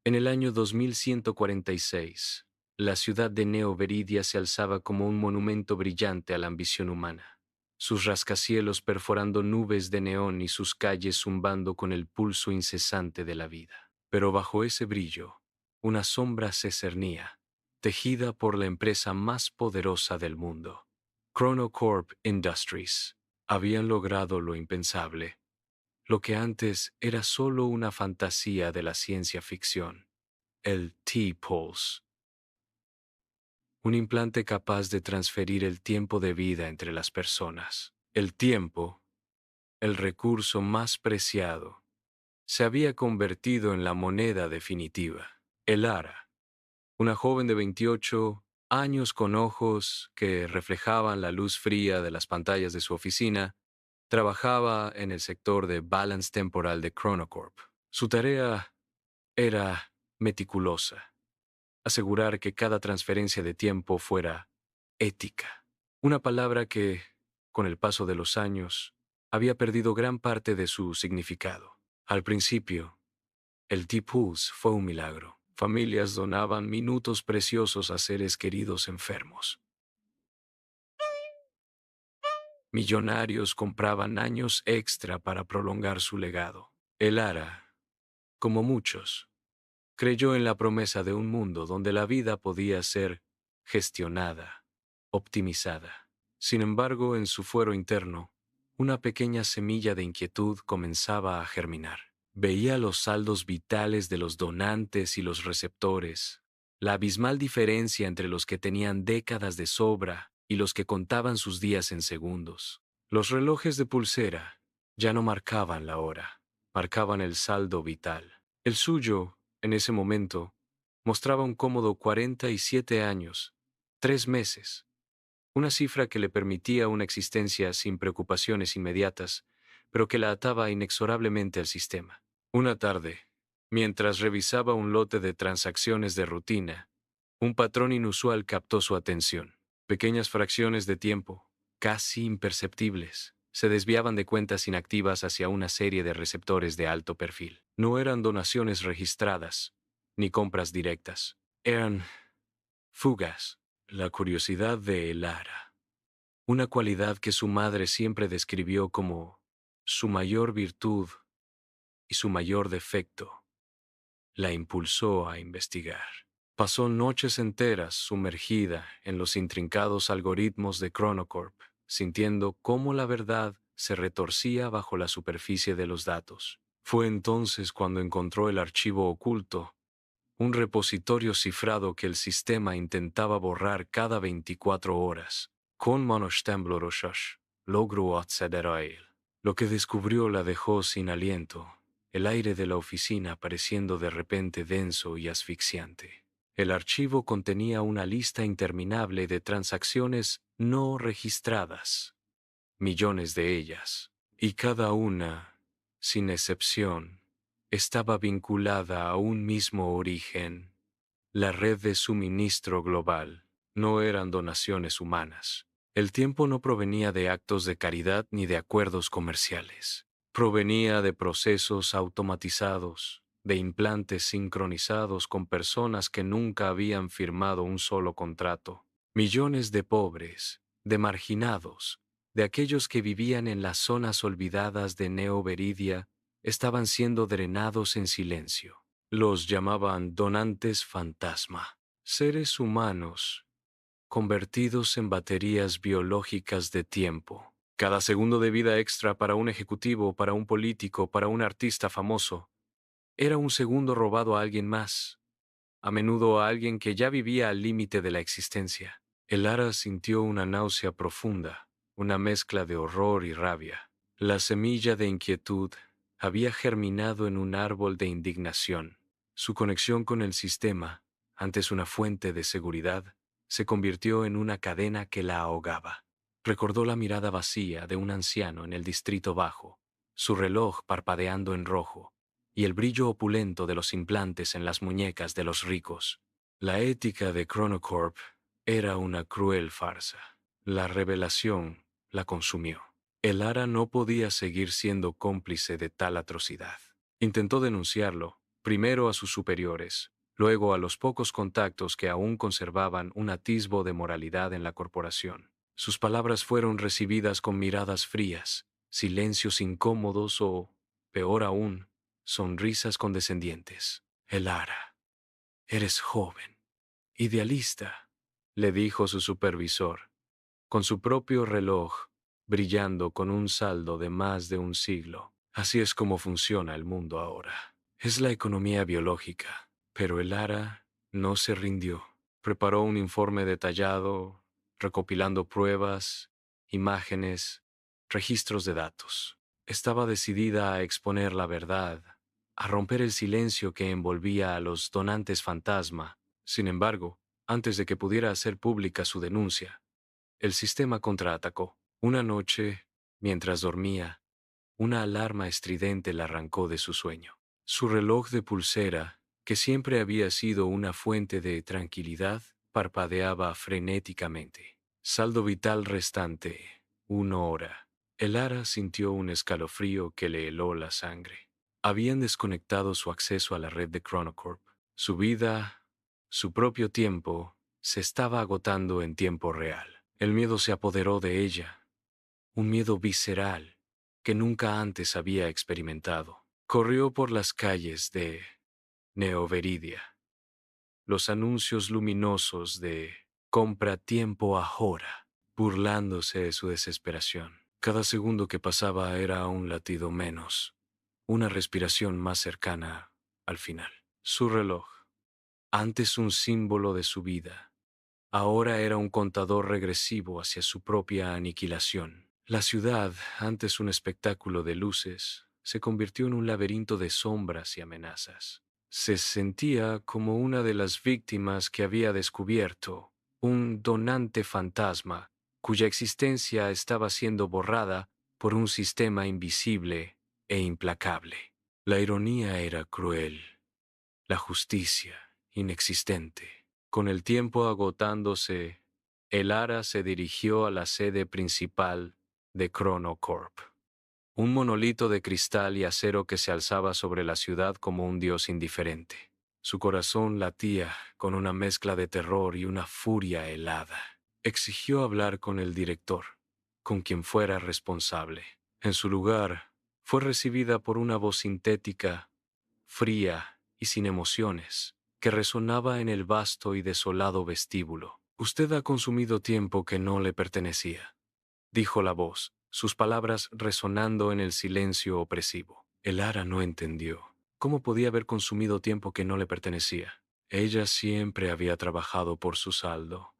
En el año 2146, la ciudad de Neo Veridia se alzaba como un monumento brillante a la ambición humana, sus rascacielos perforando nubes de neón y sus calles zumbando con el pulso incesante de la vida. Pero bajo ese brillo, una sombra se cernía, tejida por la empresa más poderosa del mundo. Chronocorp Industries. Habían logrado lo impensable, lo que antes era solo una fantasía de la ciencia ficción. El T-Pulse, un implante capaz de transferir el tiempo de vida entre las personas. El tiempo, el recurso más preciado, se había convertido en la moneda definitiva. Elara, una joven de 28 años con ojos que reflejaban la luz fría de las pantallas de su oficina, trabajaba en el sector de balance temporal de Chronocorp. Su tarea era meticulosa: asegurar que cada transferencia de tiempo fuera ética. Una palabra que, con el paso de los años, había perdido gran parte de su significado. Al principio, el T-Pulse fue un milagro. Familias donaban minutos preciosos a seres queridos enfermos. Millonarios compraban años extra para prolongar su legado. El Ara, como muchos, creyó en la promesa de un mundo donde la vida podía ser gestionada, optimizada. Sin embargo, en su fuero interno, una pequeña semilla de inquietud comenzaba a germinar. Veía los saldos vitales de los donantes y los receptores, la abismal diferencia entre los que tenían décadas de sobra y los que contaban sus días en segundos. Los relojes de pulsera ya no marcaban la hora, marcaban el saldo vital. El suyo, en ese momento, mostraba un cómodo 47 años, 3 meses, una cifra que le permitía una existencia sin preocupaciones inmediatas, pero que la ataba inexorablemente al sistema. Una tarde, mientras revisaba un lote de transacciones de rutina, un patrón inusual captó su atención. Pequeñas fracciones de tiempo, casi imperceptibles, se desviaban de cuentas inactivas hacia una serie de receptores de alto perfil. No eran donaciones registradas, ni compras directas. Eran fugas. La curiosidad de Elara, una cualidad que su madre siempre describió como su mayor virtud y su mayor defecto, la impulsó a investigar. Pasó noches enteras sumergida en los intrincados algoritmos de Chronocorp, sintiendo cómo la verdad se retorcía bajo la superficie de los datos. Fue entonces cuando encontró el archivo oculto, un repositorio cifrado que el sistema intentaba borrar cada 24 horas. Con manos temblorosas, logró acceder a él. Lo que descubrió la dejó sin aliento, el aire de la oficina pareciendo de repente denso y asfixiante. El archivo contenía una lista interminable de transacciones no registradas, millones de ellas, y cada una, sin excepción, estaba vinculada a un mismo origen. La red de suministro global. No eran donaciones humanas. El tiempo no provenía de actos de caridad ni de acuerdos comerciales. Provenía de procesos automatizados, de implantes sincronizados con personas que nunca habían firmado un solo contrato. Millones de pobres, de marginados, de aquellos que vivían en las zonas olvidadas de Neo Veridia, estaban siendo drenados en silencio. Los llamaban donantes fantasma, seres humanos convertidos en baterías biológicas de tiempo. Cada segundo de vida extra para un ejecutivo, para un político, para un artista famoso, era un segundo robado a alguien más, a menudo a alguien que ya vivía al límite de la existencia. Elara sintió una náusea profunda, una mezcla de horror y rabia. La semilla de inquietud había germinado en un árbol de indignación. Su conexión con el sistema, antes una fuente de seguridad, se convirtió en una cadena que la ahogaba. Recordó la mirada vacía de un anciano en el distrito bajo, su reloj parpadeando en rojo, y el brillo opulento de los implantes en las muñecas de los ricos. La ética de Chronocorp era una cruel farsa. La revelación la consumió. Elara no podía seguir siendo cómplice de tal atrocidad. Intentó denunciarlo, primero a sus superiores, luego a los pocos contactos que aún conservaban un atisbo de moralidad en la corporación. Sus palabras fueron recibidas con miradas frías, silencios incómodos o, peor aún, sonrisas condescendientes. Elara, eres joven, idealista, le dijo su supervisor, con su propio reloj brillando con un saldo de más de un siglo. Así es como funciona el mundo ahora. Es la economía biológica. Pero Elara no se rindió. Preparó un informe detallado, recopilando pruebas, imágenes, registros de datos. Estaba decidida a exponer la verdad, a romper el silencio que envolvía a los donantes fantasma. Sin embargo, antes de que pudiera hacer pública su denuncia, el sistema contraatacó. Una noche, mientras dormía, una alarma estridente la arrancó de su sueño. Su reloj de pulsera, que siempre había sido una fuente de tranquilidad, parpadeaba frenéticamente. Saldo vital restante, 1 hora. Elara sintió un escalofrío que le heló la sangre. Habían desconectado su acceso a la red de Chronocorp. Su vida, su propio tiempo, se estaba agotando en tiempo real. El miedo se apoderó de ella, un miedo visceral que nunca antes había experimentado. Corrió por las calles de Neoveridia. Los anuncios luminosos de compra tiempo ahora, burlándose de su desesperación. Cada segundo que pasaba era un latido menos, una respiración más cercana al final. Su reloj, antes un símbolo de su vida, ahora era un contador regresivo hacia su propia aniquilación. La ciudad, antes un espectáculo de luces, se convirtió en un laberinto de sombras y amenazas. Se sentía como una de las víctimas que había descubierto, un donante fantasma, cuya existencia estaba siendo borrada por un sistema invisible e implacable. La ironía era cruel, la justicia inexistente. Con el tiempo agotándose, Elara se dirigió a la sede principal de Chronocorp, un monolito de cristal y acero que se alzaba sobre la ciudad como un dios indiferente. Su corazón latía con una mezcla de terror y una furia helada. Exigió hablar con el director, con quien fuera responsable. En su lugar, fue recibida por una voz sintética, fría y sin emociones, que resonaba en el vasto y desolado vestíbulo. Usted ha consumido tiempo que no le pertenecía, dijo la voz, sus palabras resonando en el silencio opresivo. Elara no entendió. ¿Cómo podía haber consumido tiempo que no le pertenecía? Ella siempre había trabajado por su saldo.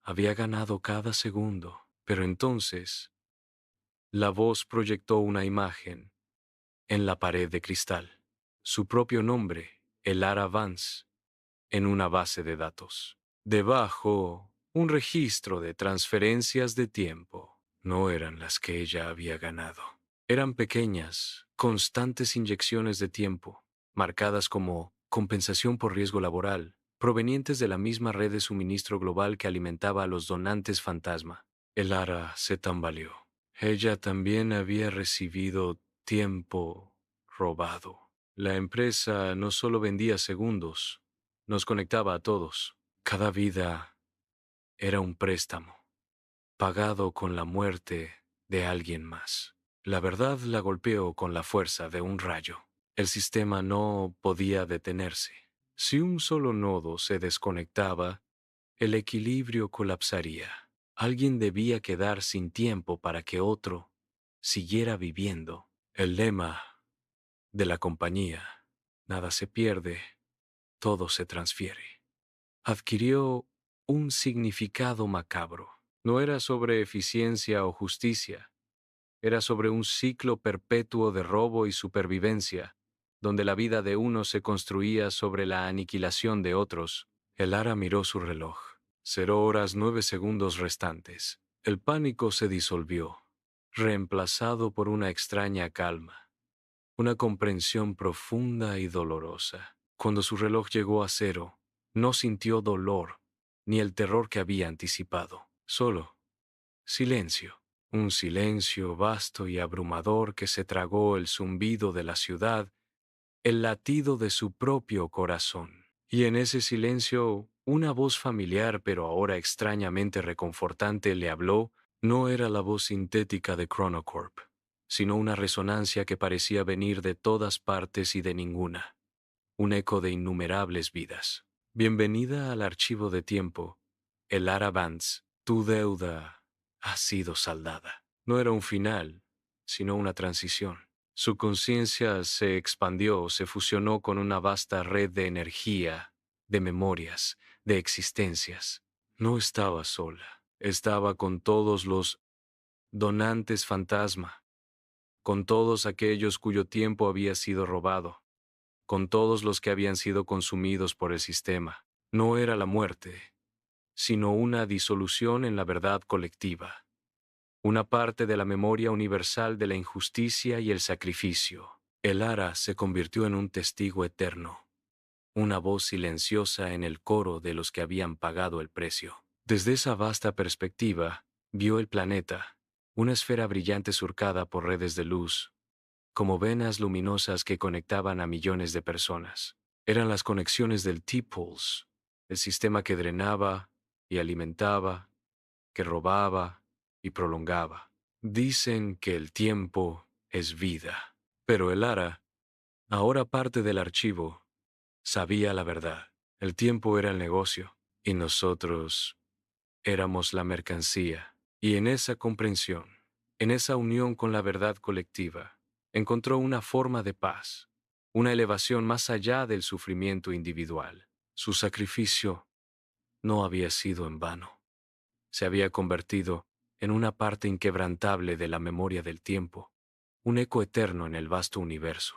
Había ganado cada segundo. Pero entonces, la voz proyectó una imagen en la pared de cristal. Su propio nombre, Elara Vance, en una base de datos. Debajo, un registro de transferencias de tiempo. No eran las que ella había ganado. Eran pequeñas, constantes inyecciones de tiempo, marcadas como compensación por riesgo laboral, provenientes de la misma red de suministro global que alimentaba a los donantes fantasma. Elara se tambaleó. Ella también había recibido tiempo robado. La empresa no solo vendía segundos, nos conectaba a todos. Cada vida era un préstamo, pagado con la muerte de alguien más. La verdad la golpeó con la fuerza de un rayo. El sistema no podía detenerse. Si un solo nodo se desconectaba, el equilibrio colapsaría. Alguien debía quedar sin tiempo para que otro siguiera viviendo. El lema de la compañía, nada se pierde, todo se transfiere, adquirió un significado macabro. No era sobre eficiencia o justicia, era sobre un ciclo perpetuo de robo y supervivencia, donde la vida de unos se construía sobre la aniquilación de otros. Elara miró su reloj. 0 horas 9 segundos restantes. El pánico se disolvió, reemplazado por una extraña calma, una comprensión profunda y dolorosa. Cuando su reloj llegó a 0, no sintió dolor ni el terror que había anticipado. Solo silencio. Un silencio vasto y abrumador que se tragó el zumbido de la ciudad el latido de su propio corazón. Y en ese silencio, una voz familiar pero ahora extrañamente reconfortante le habló. No era la voz sintética de Chronocorp, sino una resonancia que parecía venir de todas partes y de ninguna, un eco de innumerables vidas. Bienvenida al archivo de tiempo, Elara Vance. Tu deuda ha sido saldada. No era un final, sino una transición. Su conciencia se expandió, se fusionó con una vasta red de energía, de memorias, de existencias. No estaba sola, estaba con todos los donantes fantasma, con todos aquellos cuyo tiempo había sido robado, con todos los que habían sido consumidos por el sistema. No era la muerte, sino una disolución en la verdad colectiva, una parte de la memoria universal de la injusticia y el sacrificio. El Ara se convirtió en un testigo eterno, una voz silenciosa en el coro de los que habían pagado el precio. Desde esa vasta perspectiva, vio el planeta, una esfera brillante surcada por redes de luz, como venas luminosas que conectaban a millones de personas. Eran las conexiones del T-Pulse, el sistema que drenaba y alimentaba, que robaba y prolongaba. Dicen que el tiempo es vida, pero el Ara, ahora parte del archivo, sabía la verdad. El tiempo era el negocio y nosotros éramos la mercancía. Y en esa comprensión, en esa unión con la verdad colectiva, encontró una forma de paz, una elevación más allá del sufrimiento individual. Su sacrificio no había sido en vano. Se había convertido en una parte inquebrantable de la memoria del tiempo, un eco eterno en el vasto universo.